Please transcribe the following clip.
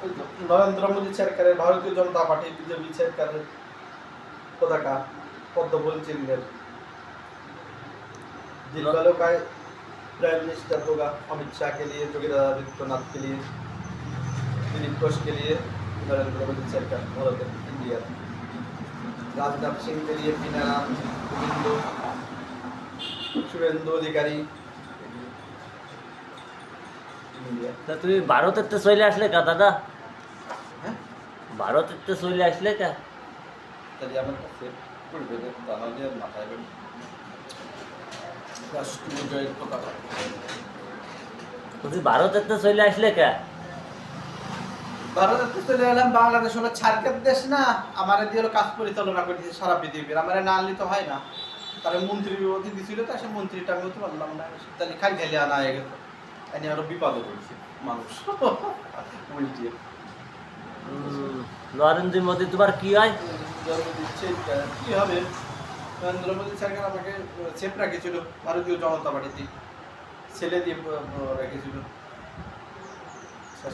ওই তো নরেন্দ্র মোদী সরকারের ভারতীয় জনতা পার্টি বিজেপি সরকারের पताका पद्म फूल चिन्ह जिनवालों का प्राइम मिनिस्टर होगा अमित शाह के लिए योगी आदित्यनाथ के लिए दिलीप घोष के लिए नरेंद्र मोदी सरकार भारत इंडिया राजनाथ सिंह के लिए पीना गोविंदो सुरेंद्र अधिकारी তা তুমি ভারতের তো চলে আসলে কা দাদা? ভারতের তো চলে আসলে কা? তাহলে আমার কাছে পড়বে তাহলে মাথায় রাষ্ট্রীয় জয়ের পতাকা তুমি ভারতের তো চলে আসলে কা? ভারতে চলে এলাম। বাংলাদেশ হলো ছাড়কের দেশ না, আমার দিয়ে কাজ পরিচালনা করতেছে সারা পৃথিবীর, আমার না আনলে তো হয় না। তার মন্ত্রী অতিথি ছিল, তো সে মন্ত্রীটা আমি হতে পারলাম না, তাহলে খাই খাইলে আনা হয়ে গেল, এনে আরো বিপদে পড়ছে মানুষ উল্টিয়ে। নরেন্দ্র মোদী তোমার কি হয়? কি হবে, নরেন্দ্র মোদী সরকার আমাকে চেপ রাখেছিল ভারতীয় জনতা পার্টিতে, ছেলে দিয়ে রেখেছিল।